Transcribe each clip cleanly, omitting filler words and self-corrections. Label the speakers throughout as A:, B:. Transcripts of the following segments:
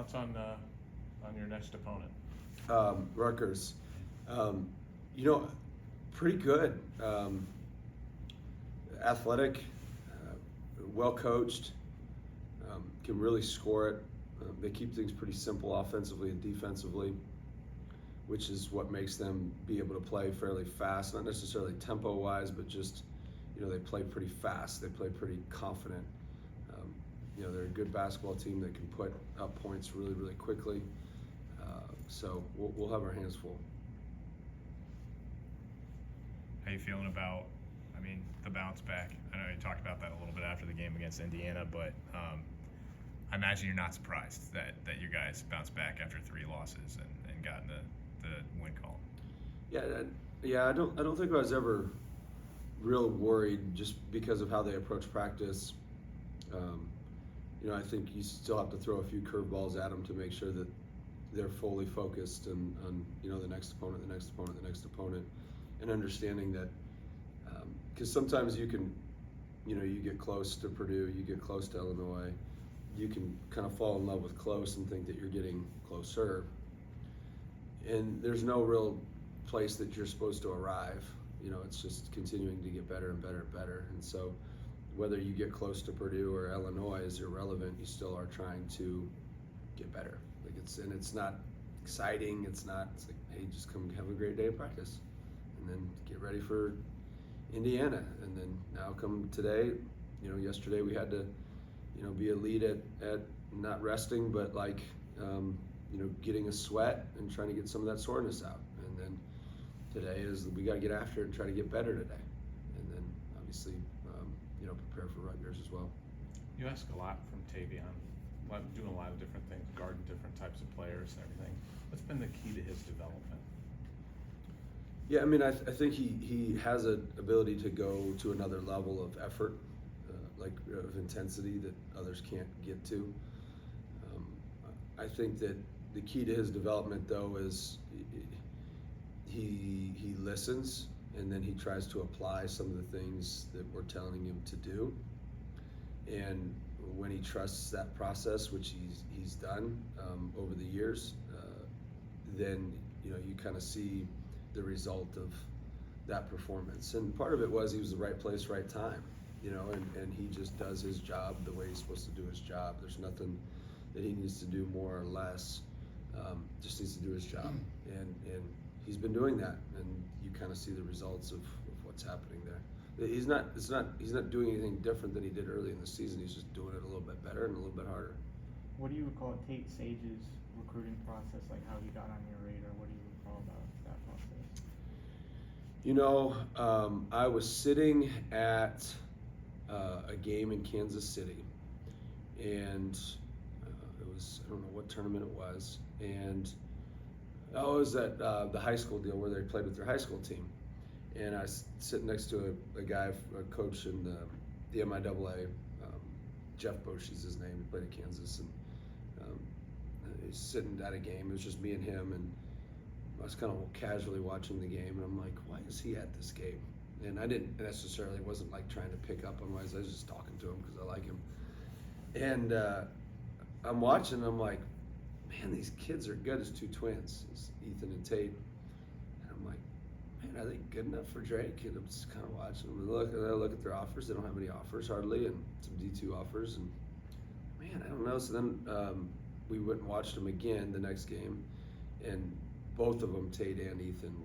A: Thoughts on your next opponent?
B: Rutgers. Pretty good. Athletic, well coached, can really score it. They keep things pretty simple offensively and defensively, which is what makes them be able to play fairly fast, not necessarily tempo-wise, but just, they play pretty fast. They play pretty confident. They're a good basketball team that can put up points really, really quickly. So we'll have our hands full.
C: How you feeling about, the bounce back? I know you talked about that a little bit after the game against Indiana, but I imagine you're not surprised that you guys bounced back after 3 losses and got in the win column.
B: Yeah. I don't think I was ever real worried just because of how they approach practice. I think you still have to throw a few curveballs at them to make sure that they're fully focused on the next opponent, and understanding that because sometimes you can, you get close to Purdue, you get close to Illinois, you can kind of fall in love with close and think that you're getting closer, and there's no real place that you're supposed to arrive. It's just continuing to get better and better and better, and so whether you get close to Purdue or Illinois is irrelevant. You still are trying to get better. It's not exciting. It's like, hey, just come have a great day of practice, and then get ready for Indiana. And then now come today. Yesterday we had to, be elite at not resting, but getting a sweat and trying to get some of that soreness out. And then today is we got to get after it and try to get better today. And then obviously, prepare for Rutgers as well.
A: You ask a lot from Tavon, doing a lot of different things, guarding different types of players and everything. What's been the key to his development?
B: Yeah, I think he has an ability to go to another level of effort, of intensity that others can't get to. I think that the key to his development, though, is he listens, and then he tries to apply some of the things that we're telling him to do. And when he trusts that process, which he's done over the years, then you kind of see the result of that performance. And part of it was he was the right place, right time, and he just does his job the way he's supposed to do his job. There's nothing that he needs to do more or less. Just needs to do his job, and he's been doing that, and you kind of see the results of what's happening there. He's not doing anything different than he did early in the season. He's just doing it a little bit better and a little bit harder.
D: What do you recall Tate Sage's recruiting process, like how he got on your radar? What do you recall about that process?
B: I was sitting at a game in Kansas City, and it was, I don't know what tournament it was, and it was at the high school deal where they played with their high school team. And I was sitting next to a guy, a coach in the MIAA, Jeff Bush is his name. He played at Kansas, and he's sitting at a game. It was just me and him, and I was kind of casually watching the game, and I'm like, why is he at this game? And I didn't necessarily, wasn't like trying to pick up on him. I was just talking to him because I like him. And I'm watching, and I'm like, man, these kids are good. It's 2 twins, it's Ethan and Tate. And I'm like, man, are they good enough for Drake? And I'm just kind of watching them. And I look at their offers. They don't have any offers hardly, and some D2 offers. And man, I don't know. So then we went and watched them again the next game, and both of them, Tate and Ethan,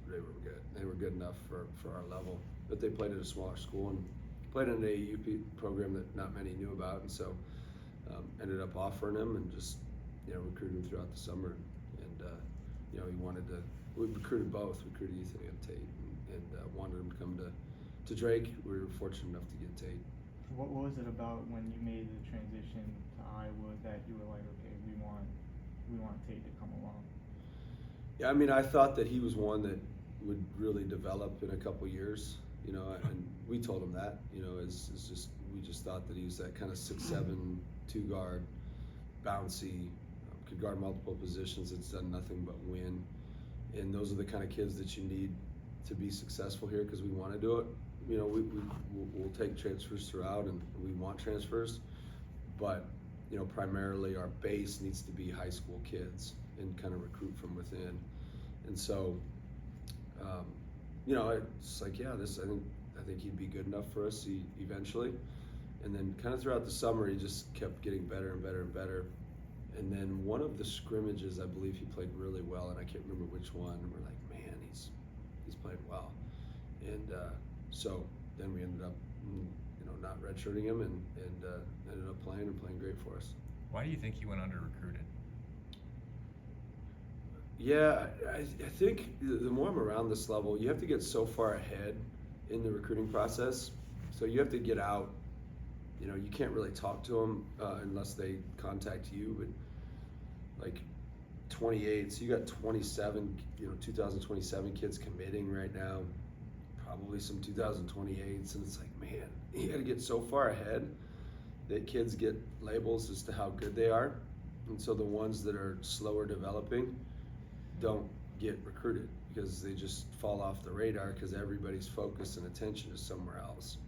B: they were good. They were good enough for our level. But they played at a smaller school and played in an AAU program that not many knew about, and so ended up offering him and just recruited him throughout the summer. And we recruited Ethan and Tate, and wanted him to come to Drake. We were fortunate enough to get Tate.
D: What was it about when you made the transition to Iowa that you were like, okay, we want Tate to come along?
B: Yeah, I thought that he was one that would really develop in a couple years, and we told him that, we just thought that he was that kind of 6'7", 2-guard, bouncy, could guard multiple positions. It's done nothing but win, and those are the kind of kids that you need to be successful here because we want to do it. We'll take transfers throughout, and we want transfers, but primarily our base needs to be high school kids and kind of recruit from within. And so, it's like, yeah, I think he'd be good enough for us eventually. And then kind of throughout the summer, he just kept getting better and better and better. And then one of the scrimmages, I believe he played really well, and I can't remember which one. And we're like, man, he's playing well. And so then we ended up, not redshirting him, and ended up playing great for us.
C: Why do you think he went under recruited?
B: Yeah, I think the more I'm around this level, you have to get so far ahead in the recruiting process. So you have to get out. You can't really talk to them unless they contact you. But like 28, so you got 27, 2027 kids committing right now. Probably some 2028s, and it's like, man, you got to get so far ahead that kids get labels as to how good they are, and so the ones that are slower developing don't get recruited because they just fall off the radar because everybody's focus and attention is somewhere else.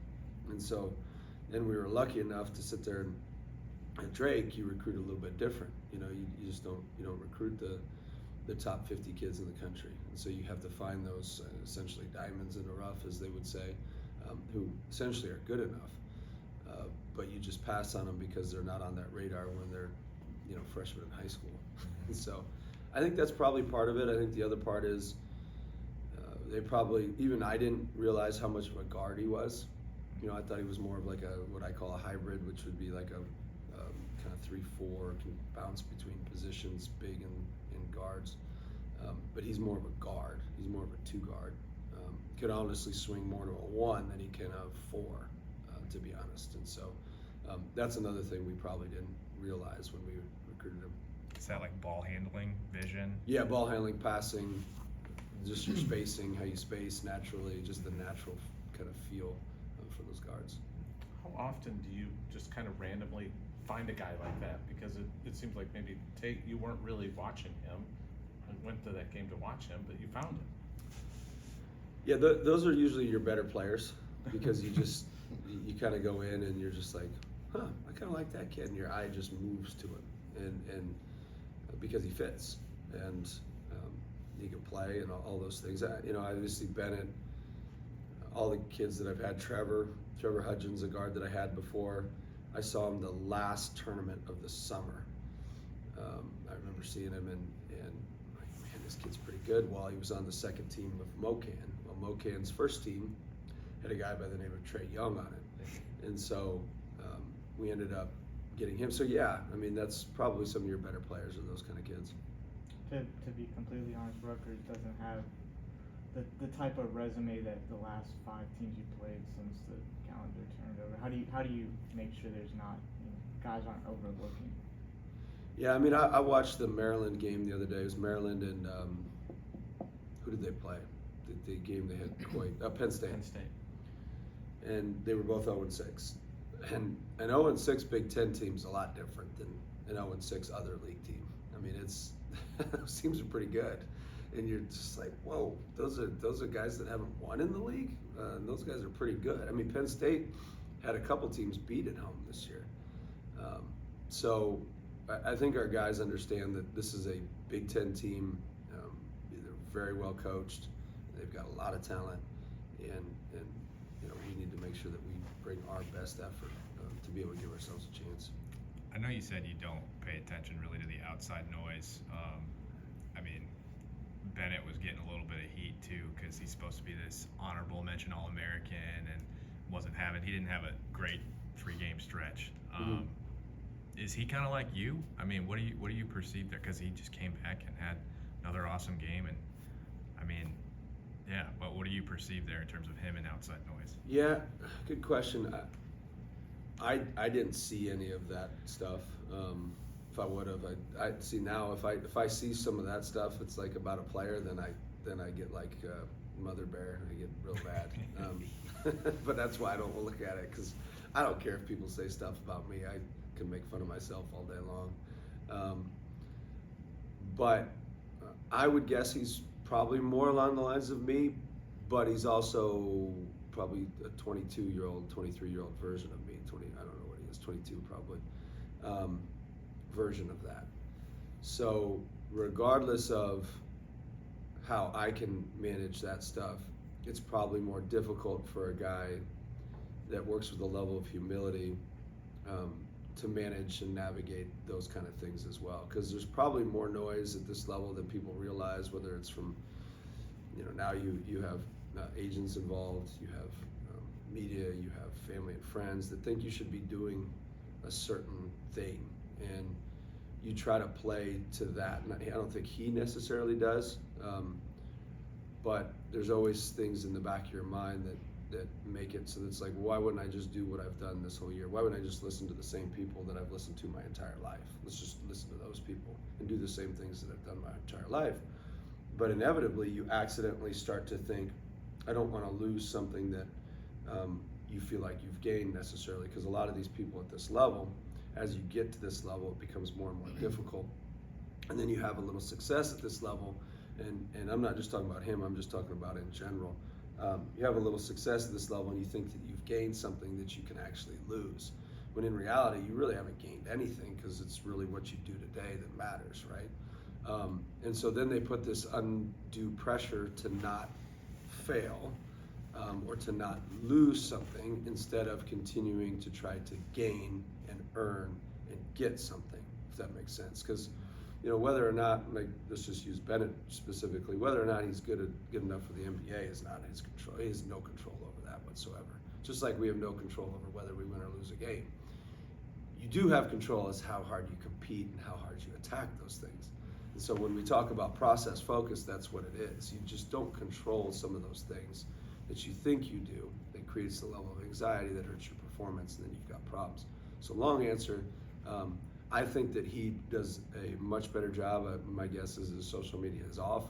B: And so then we were lucky enough to sit there, and at Drake you recruit a little bit different. You just don't recruit the top 50 kids in the country, and so you have to find those essentially diamonds in the rough, as they would say, who essentially are good enough, but you just pass on them because they're not on that radar when they're freshmen in high school. And so I think that's probably part of it. I think the other part is they probably, even I didn't realize how much of a guard he was. I thought he was more of like what I call a hybrid, which would be like a kind of 3-4, can bounce between positions, big and guards. But he's more of a guard. He's more of a 2 guard. Could honestly swing more to a 1 than he can a 4, to be honest. And so that's another thing we probably didn't realize when we recruited him.
C: Is that like ball handling, vision?
B: Yeah, ball handling, passing, just your spacing, how you space naturally, just the natural kind of feel for those guards.
A: How often do you just kind of randomly find a guy like that? Because it seems like maybe you weren't really watching him and went to that game to watch him, but you found him.
B: Yeah, those are usually your better players because you kind of go in and you're just like, I kind of like that kid, and your eye just moves to him, and because he fits, and he can play and all those things. Obviously Bennett, all the kids that I've had, Trevor Hudgens, a guard that I had before, I saw him the last tournament of the summer. I remember seeing him and like, man, this kid's pretty good, while he was on the second team of Mocan. Well, Mocan's first team had a guy by the name of Trey Young on it. And so we ended up getting him. So yeah, that's probably some of your better players are those kind of kids.
D: To be completely honest, Rutgers doesn't have the type of resume that the last 5 teams you played since the calendar turned over. How do you make sure there's not, guys aren't overlooking?
B: Yeah, I watched the Maryland game the other day. It was Maryland and who did they play? The game they had Penn State.
A: Penn State.
B: And they were both 0-6. And an 0-6 Big Ten team's a lot different than an 0-6 other league team. Those teams are pretty good. And you're just like, whoa, those are guys that haven't won in the league. And those guys are pretty good. Penn State had a couple teams beat at home this year. So I think our guys understand that this is a Big Ten team. They're very well coached. They've got a lot of talent, and we need to make sure that we bring our best effort to be able to give ourselves a chance.
C: I know you said you don't pay attention really to the outside noise. Bennett was getting a little bit of heat too because he's supposed to be this honorable mention All-American and he didn't have a great 3-game stretch. Is he kind of like you? What do you perceive there? Because he just came back and had another awesome game, and but what do you perceive there in terms of him and outside noise?
B: Yeah, good question. I didn't see any of that stuff. If I would have, I see now. If I see some of that stuff, it's like about a player, then I get like mother bear. I get real bad. But that's why I don't look at it, because I don't care if people say stuff about me. I can make fun of myself all day long. But I would guess he's probably more along the lines of me, but he's also probably a 22-year-old, 23-year-old version of me. I don't know what he is, 22 probably. version of that. So regardless of how I can manage that stuff, it's probably more difficult for a guy that works with a level of humility to manage and navigate those kind of things as well. Because there's probably more noise at this level than people realize, whether it's from, now you have agents involved, you have media, you have family and friends that think you should be doing a certain thing. And you try to play to that. And I don't think he necessarily does, but there's always things in the back of your mind that make it so that it's like, why wouldn't I just do what I've done this whole year? Why wouldn't I just listen to the same people that I've listened to my entire life? Let's just listen to those people and do the same things that I've done my entire life. But inevitably, you accidentally start to think, I don't want to lose something that you feel like you've gained necessarily, because a lot of these people at this level, as you get to this level, it becomes more and more difficult. And then you have a little success at this level, and I'm not just talking about him, I'm just talking about in general. You have a little success at this level and you think that you've gained something that you can actually lose. When in reality, you really haven't gained anything, because it's really what you do today that matters, right? And so then they put this undue pressure to not fail or to not lose something, instead of continuing to try to gain and earn and get something, if that makes sense. Because whether or not, like, let's just use Bennett specifically, whether or not he's good enough for the NBA is not his control. He has no control over that whatsoever. Just like we have no control over whether we win or lose a game. You do have control as how hard you compete and how hard you attack those things. And so when we talk about process focus, that's what it is. You just don't control some of those things that you think you do. That creates the level of anxiety that hurts your performance, and then you've got problems. So long answer, I think that he does a much better job. My guess is his social media is off.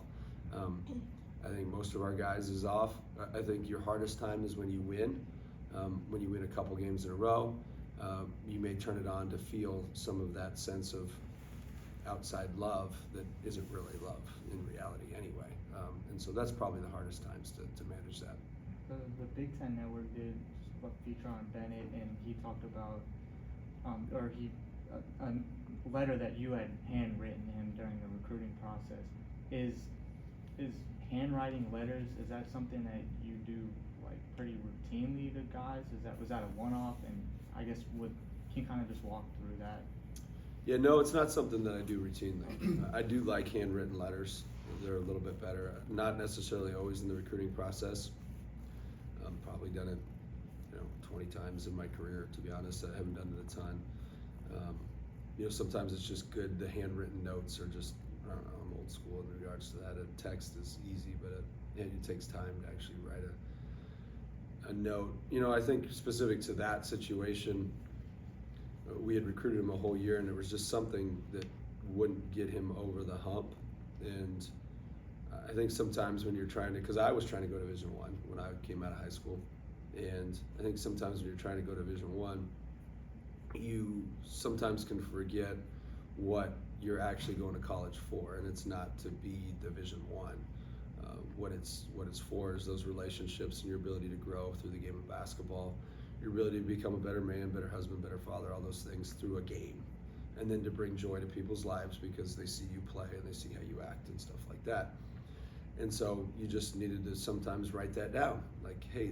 B: I think most of our guys is off. I think your hardest time is when you win a couple games in a row. You may turn it on to feel some of that sense of outside love that isn't really love in reality anyway. And so that's probably the hardest times to manage that.
D: The Big Ten Network did a feature on Bennett, and he talked about, a letter that you had handwritten him during the recruiting process. Is handwriting letters, is that something that you do like pretty routinely to guys? Was that a one-off? And I guess can you kind of just walk through that?
B: Yeah, no, it's not something that I do routinely. I do like handwritten letters. They're a little bit better. Not necessarily always in the recruiting process. Probably done it 20 times in my career, to be honest. I haven't done it a ton. Sometimes it's just good. The handwritten notes are just, I don't know, I'm old school in regards to that. A text is easy, but it takes time to actually write a note. I think specific to that situation, we had recruited him a whole year, and there was just something that wouldn't get him over the hump. And I think sometimes when you're because I was trying to go to Division I when I came out of high school, and I think sometimes when you're trying to go to Division I, you sometimes can forget what you're actually going to college for, and it's not to be Division I. What it's for is those relationships and your ability to grow through the game of basketball, your ability to become a better man, better husband, better father, all those things through a game, and then to bring joy to people's lives because they see you play and they see how you act and stuff like that. And so you just needed to sometimes write that down, like, hey,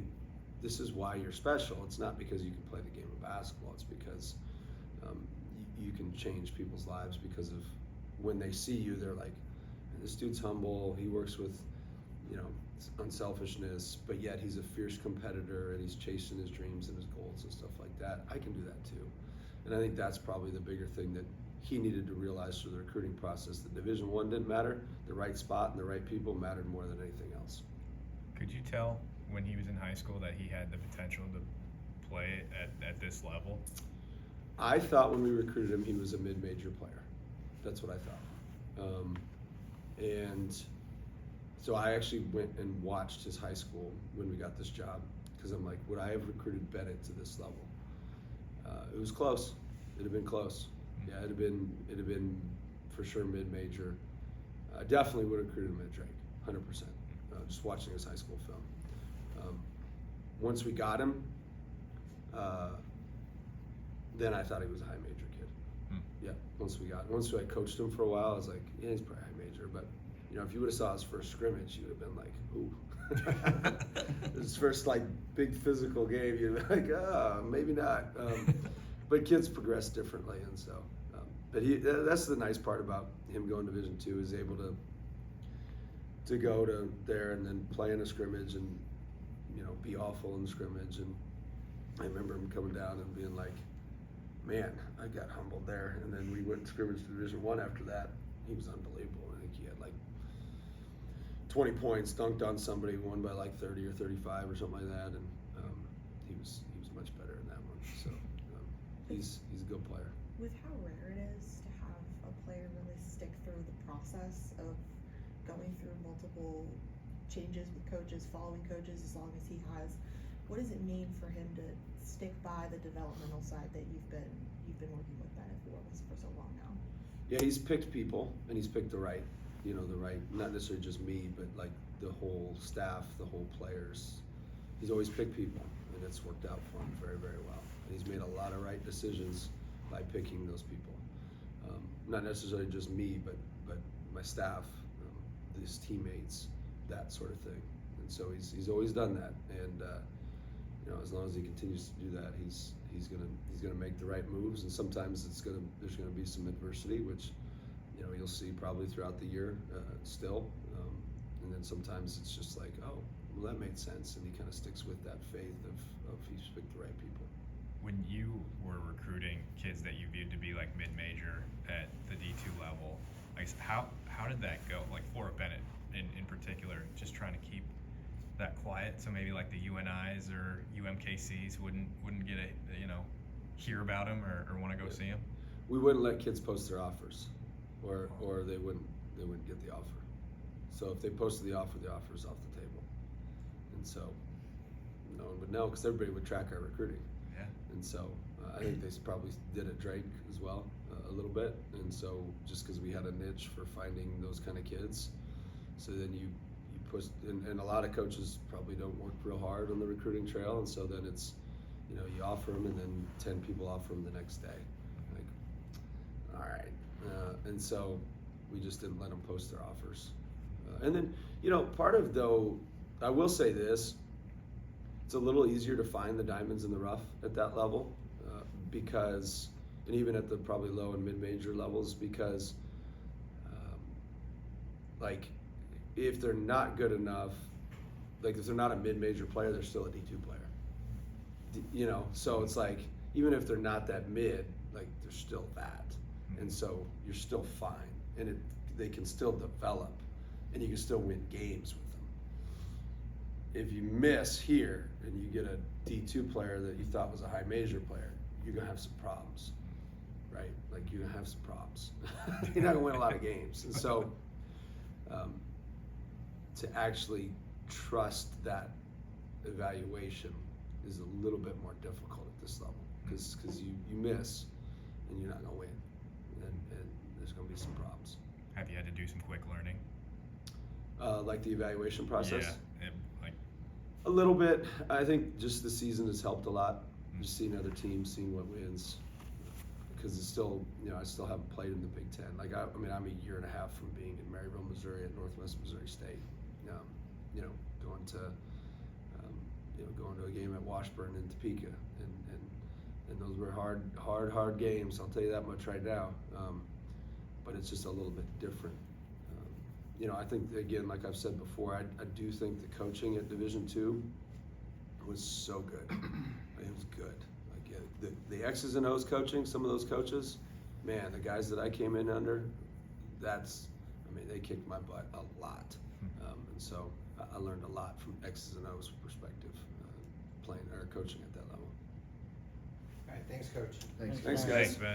B: this is why you're special. It's not because you can play the game of basketball. It's because you can change people's lives because of when they see you, they're like, this dude's humble. He works with, unselfishness, but yet he's a fierce competitor and he's chasing his dreams and his goals and stuff like that. I can do that too. And I think that's probably the bigger thing that he needed to realize through the recruiting process. The Division I didn't matter. The right spot and the right people mattered more than anything else.
C: Could you tell when he was in high school that he had the potential to play at this level?
B: I thought when we recruited him, he was a mid-major player. That's what I thought. And so I actually went and watched his high school when we got this job, because I'm like, would I have recruited Bennett to this level? It was close. It'd have been close. Yeah, it'd have been for sure mid-major. I definitely would have recruited him at Drake, 100%. Just watching his high school film. Once we got him, then I thought he was a high major kid. Yeah, once I coached him for a while, I was like, yeah, he's probably high major. But, you know, if you would have saw his first scrimmage, you would have been like, ooh. His first, like, big physical game, you'd be like, maybe not. But kids progress differently, and so. But that's the nice part about him going to Division II, is able to go to there and then play in a scrimmage and, you know, be awful in the scrimmage. And I remember him coming down and being like, man, I got humbled there. And then we went to scrimmage to Division I after that. He was unbelievable. I think he had like 20 points, dunked on somebody, won by like 30 or 35 or something like that. And he was much better in that one. So he's a good player.
E: With how rare it is to have a player really stick through the process of going through multiple changes with coaches, following coaches as long as he has, what does it mean for him to stick by the developmental side that you've been working with Ben for so long now?
B: Yeah, he's picked people, and he's picked the right, not necessarily just me, but like the whole staff, the whole players. He's always picked people, and it's worked out for him very, very well. And he's made a lot of right decisions by picking those people. Not necessarily just me, but my staff, his teammates, that sort of thing. And so he's always done that. And you know, as long as he continues to do that, he's gonna make the right moves. And sometimes there's gonna be some adversity, which, you know, you'll see probably throughout the year still. And then sometimes it's just like, oh, well, that made sense, and he kind of sticks with that faith of he's picked the right people.
C: When you were recruiting kids that you viewed to be like mid-major at the D2 level, like how did that go? Like Flora Bennett in particular, just trying to keep that quiet, so maybe like the UNIs or UMKCs wouldn't get hear about him or want to go see him.
B: We wouldn't let kids post their offers, or they wouldn't get the offer. So if they posted the offer's off the table. And so no one would know, because everybody would track our recruiting.
C: Yeah.
B: And so I think they probably did at Drake as well, a little bit. And so just because we had a niche for finding those kind of kids, so then you push, and a lot of coaches probably don't work real hard on the recruiting trail, and so then it's, you know, you offer them and then 10 people offer them the next day. Like, all right. And so we just didn't let them post their offers. And then, you know, part of, though, I will say this, it's a little easier to find the diamonds in the rough at that level, because, and even at the probably low and mid-major levels, because like if they're not good enough, like if they're not a mid-major player, they're still a D2 player. You know, so it's like, even if they're not that mid, like they're still that. And so you're still fine, and they can still develop, and you can still win games with them. If you miss here and you get a D2 player that you thought was a high major player, you're gonna have some problems, right? Like you're gonna have some problems. You're not gonna win a lot of games. And so to actually trust that evaluation is a little bit more difficult at this level, because you miss and you're not gonna win, and there's gonna be some problems.
C: Have you had to do some quick learning?
B: Like the evaluation process?
C: Yeah,
B: a little bit. I think just the season has helped a lot. Just seeing other teams, seeing what wins, because it's still, you know, I still haven't played in the Big Ten. Like I mean, I'm a year and a half from being in Maryville, Missouri, at Northwest Missouri State. You know, going to a game at Washburn and Topeka, and those were hard games. I'll tell you that much right now. But it's just a little bit different. You know, I think, again, like I've said before, I do think the coaching at Division II was so good. It was good. Like the X's and O's coaching, some of those coaches, man, the guys that I came in under, they kicked my butt a lot. And so I learned a lot from X's and O's perspective, playing or coaching at that level.
F: All right, thanks, Coach.
B: Thanks, guys.
C: Thanks, Ben.